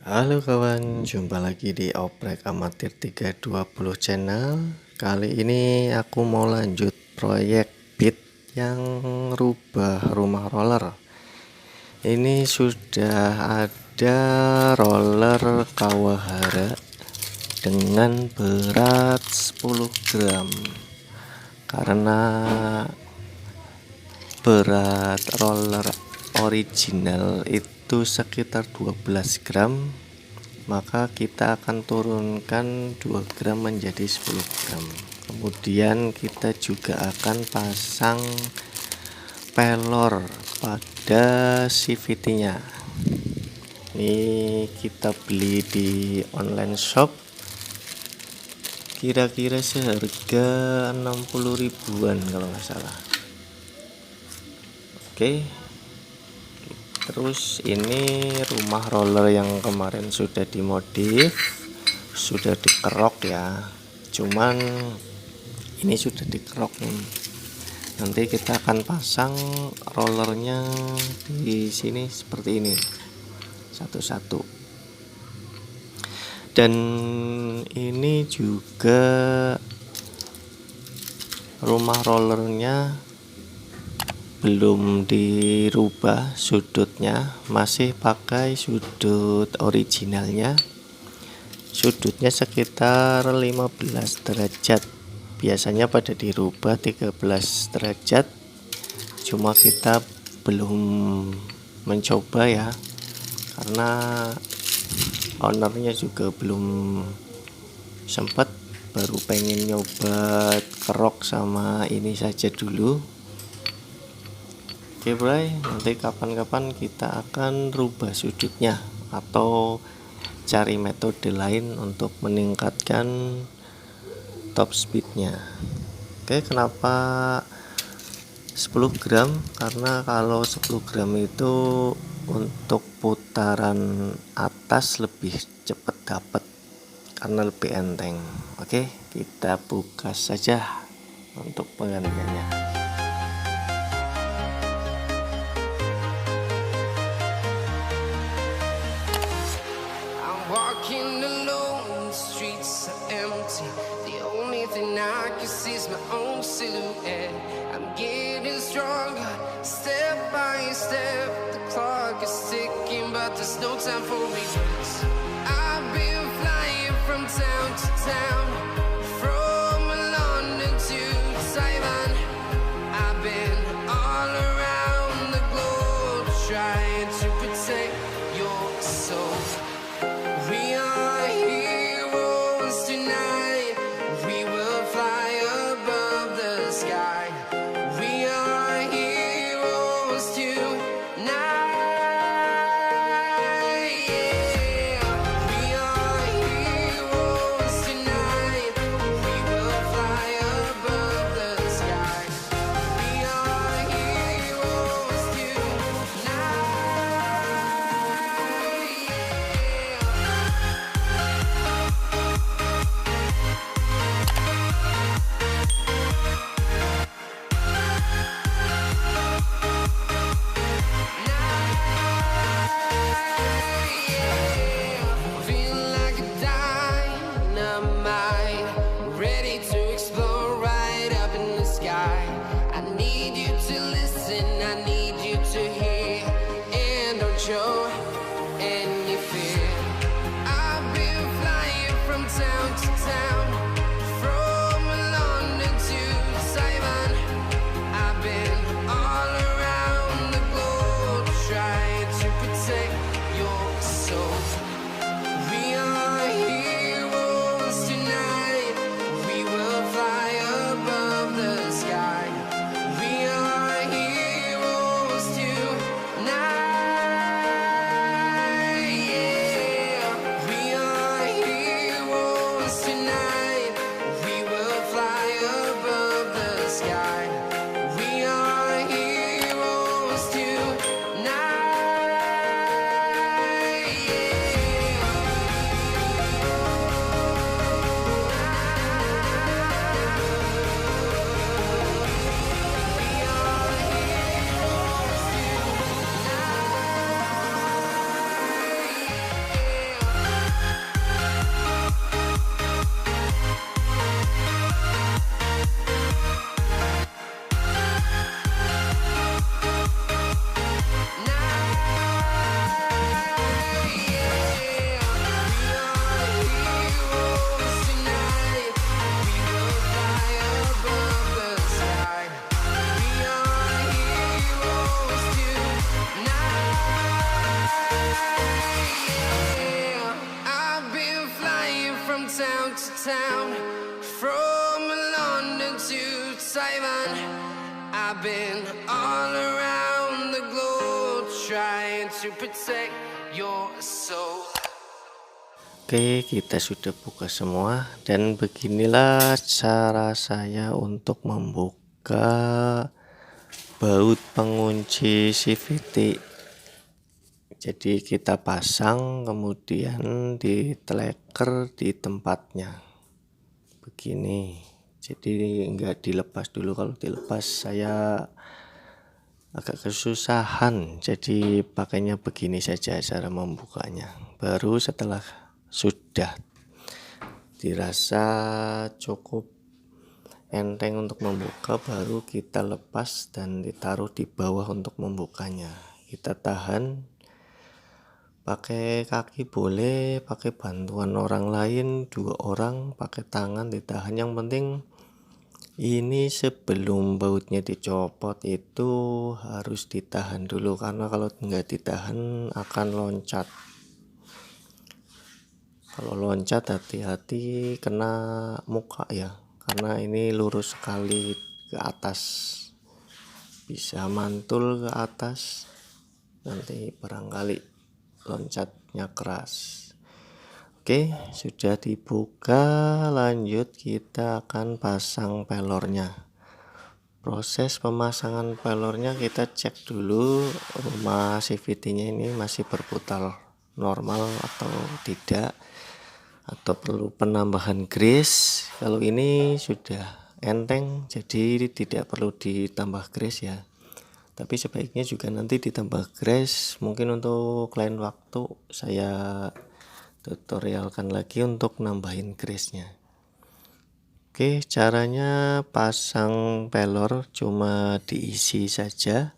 Halo kawan, jumpa lagi di Oprek Amatir 320 channel. Kali ini aku mau lanjut proyek beat yang rubah rumah roller. Ini sudah ada roller Kawahara dengan berat 10 gram. Karena berat roller original itu sekitar 12 gram, maka kita akan turunkan 2 gram menjadi 10 gram. Kemudian kita juga akan pasang pelor pada CVT nya. Ini kita beli di online shop, kira-kira seharga 60 ribuan kalau nggak salah. Oke, terus ini rumah roller yang kemarin sudah dimodif, sudah dikerok ya, cuman ini sudah dikerok nih. Nanti kita akan pasang rollernya di sini seperti ini satu-satu. Dan ini juga rumah rollernya belum dirubah sudutnya, masih pakai sudut originalnya. Sudutnya sekitar 15 derajat, biasanya pada dirubah 13 derajat, cuma kita belum mencoba ya, karena ownernya juga belum sempat, baru pengen nyoba kerok sama ini saja dulu. Oke bray, nanti kapan-kapan kita akan rubah sudutnya atau cari metode lain untuk meningkatkan top speednya. Oke, kenapa 10 gram? Karena kalau 10 gram itu untuk putaran atas lebih cepat dapat karena lebih enteng. Oke, kita buka saja untuk penggantiannya. Walking alone, the streets are empty. The only thing I can see is my own silhouette. I'm getting stronger, step by step. The clock is ticking, but there's no time for regrets. I've been flying from town to town, from London to Taiwan. I've been all around the globe trying to protect your soul. We are heroes tonight. We will fly above the sky. We are heroes tonight. Yeah. town to town, from London to Taiwan. I've been all around the globe trying to protect your soul. Oke, kita sudah buka semua dan beginilah cara saya untuk membuka baut pengunci CVT. Jadi kita pasang kemudian diteleker di tempatnya begini. Jadi enggak dilepas dulu, kalau dilepas saya agak kesusahan, jadi pakainya begini saja cara membukanya. Baru setelah sudah dirasa cukup enteng untuk membuka, baru kita lepas dan ditaruh di bawah untuk membukanya. Kita tahan pakai kaki boleh, pakai bantuan orang lain, 2 orang pakai tangan ditahan. Yang penting ini sebelum bautnya dicopot itu harus ditahan dulu, karena kalau nggak ditahan akan loncat. Kalau loncat hati-hati kena muka ya, karena ini lurus sekali ke atas, bisa mantul ke atas, nanti barangkali loncatnya keras. Oke, sudah dibuka, lanjut kita akan pasang pelornya. Proses pemasangan pelornya kita cek dulu rumah CVT-nya ini masih berputar normal atau tidak, atau perlu penambahan grease. Kalau ini sudah enteng jadi tidak perlu ditambah grease ya, tapi sebaiknya juga nanti ditambah grease. Mungkin untuk lain waktu saya tutorialkan lagi untuk nambahin grease-nya. Oke, caranya pasang pelor cuma diisi saja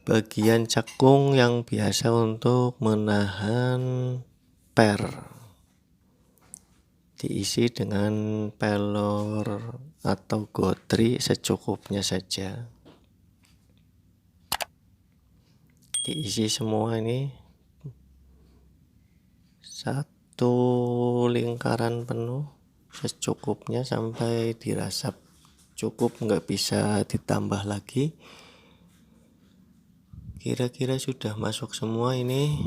bagian cekung yang biasa untuk menahan per. Diisi dengan pelor atau gotri secukupnya saja. Diisi semua ini satu lingkaran penuh secukupnya sampai dirasa cukup, nggak bisa ditambah lagi. Kira-kira sudah masuk semua ini,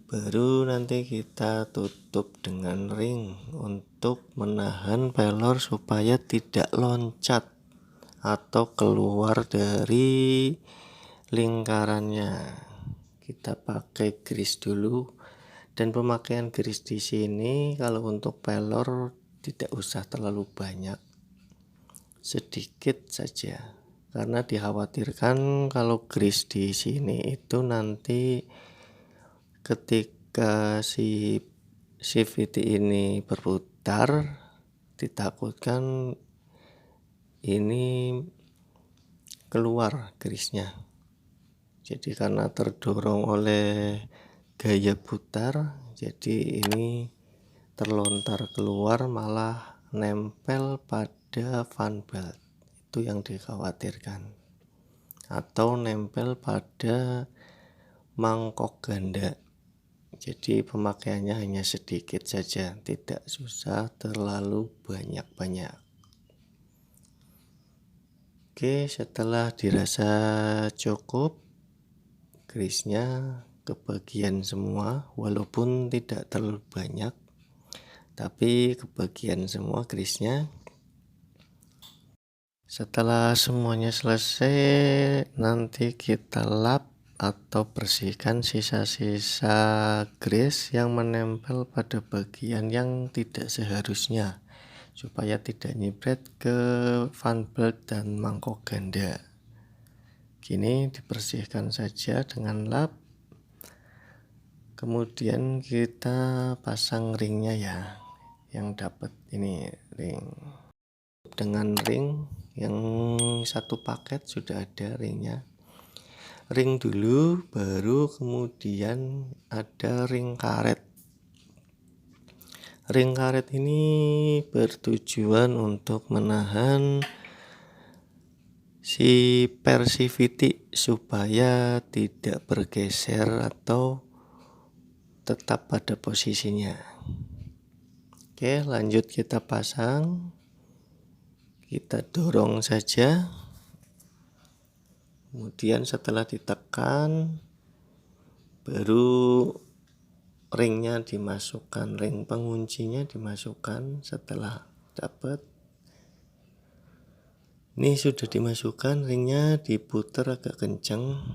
baru nanti kita tutup dengan ring untuk menahan pelor supaya tidak loncat atau keluar dari lingkarannya. Kita pakai grease dulu. Dan pemakaian grease di sini kalau untuk pelor tidak usah terlalu banyak, sedikit saja, karena dikhawatirkan kalau grease di sini itu nanti ketika si CVT ini berputar, ditakutkan ini keluar grease-nya. Jadi karena terdorong oleh gaya putar, jadi ini terlontar keluar malah nempel pada fan belt. Itu yang dikhawatirkan, atau nempel pada mangkok ganda. Jadi pemakaiannya hanya sedikit saja, tidak susah terlalu banyak-banyak. Oke, setelah dirasa cukup grease-nya kebagian semua, walaupun tidak terlalu banyak, tapi kebagian semua grease-nya. Setelah semuanya selesai, nanti kita lap atau bersihkan sisa-sisa grease yang menempel pada bagian yang tidak seharusnya, supaya tidak nyipret ke fan belt dan mangkok ganda. Gini dibersihkan saja dengan lap. Kemudian kita pasang ringnya ya, yang dapat ini ring. Dengan ring yang satu paket sudah ada ringnya. Ring dulu, baru kemudian ada ring karet. Ring karet ini bertujuan untuk menahan si per CVT supaya tidak bergeser atau tetap pada posisinya. Oke, lanjut kita pasang. Kita dorong saja. Kemudian setelah ditekan, baru ringnya dimasukkan, ring penguncinya dimasukkan. Setelah dapat, ini sudah dimasukkan, ringnya diputar agak kencang,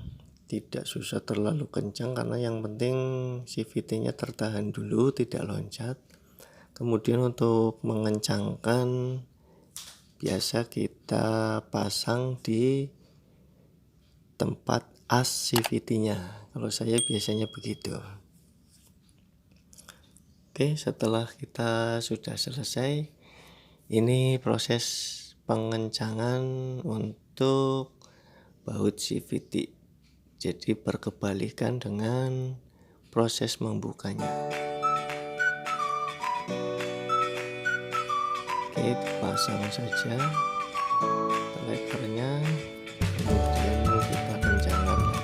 tidak susah terlalu kencang, karena yang penting CVT-nya tertahan dulu, tidak loncat. Kemudian untuk mengencangkan, biasa kita pasang di tempat as CVT-nya. Kalau saya biasanya begitu. Oke, setelah kita sudah selesai, ini proses pengencangan untuk baut CVT. Jadi berkebalikan dengan proses membukanya. Oke, dipasang saja levernya, kemudian kita kencangkan lagi.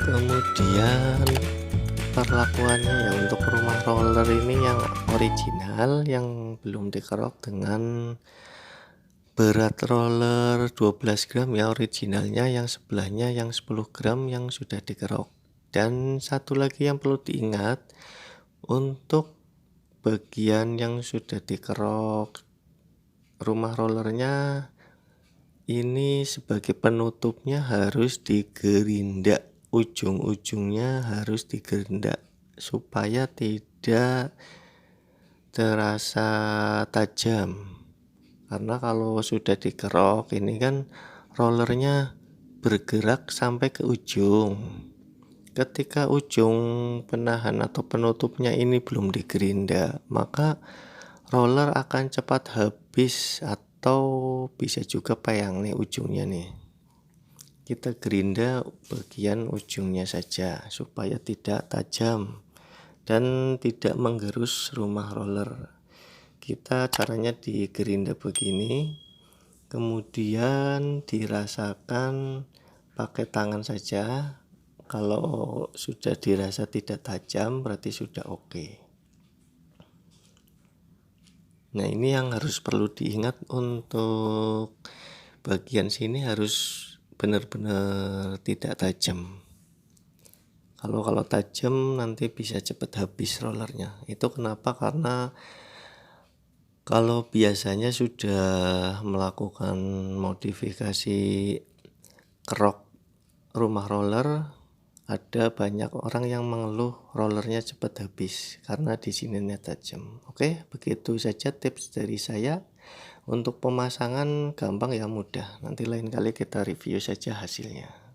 Kemudian perlakuannya ya untuk rumah roller ini yang original, yang belum dikerok, dengan berat roller 12 gram ya originalnya, yang sebelahnya yang 10 gram yang sudah dikerok. Dan satu lagi yang perlu diingat, untuk bagian yang sudah dikerok rumah rollernya ini sebagai penutupnya harus digerinda, ujung-ujungnya harus digerinda supaya tidak terasa tajam. Karena kalau sudah dikerok ini kan rollernya bergerak sampai ke ujung. Ketika ujung penahan atau penutupnya ini belum digerinda, maka roller akan cepat habis atau bisa juga payang nih ujungnya nih. Kita gerinda bagian ujungnya saja supaya tidak tajam dan tidak menggerus rumah roller. Kita caranya digerinda begini, kemudian dirasakan pakai tangan saja. Kalau sudah dirasa tidak tajam berarti sudah oke. Nah, ini yang harus perlu diingat, untuk bagian sini harus benar-benar tidak tajam. Kalau tajam nanti bisa cepat habis rollernya. Itu kenapa? Karena kalau biasanya sudah melakukan modifikasi kerok rumah roller, ada banyak orang yang mengeluh rollernya cepat habis karena di sininya tajam. Oke, begitu saja tips dari saya. Untuk pemasangan gampang ya, mudah. Nanti lain kali kita review saja hasilnya.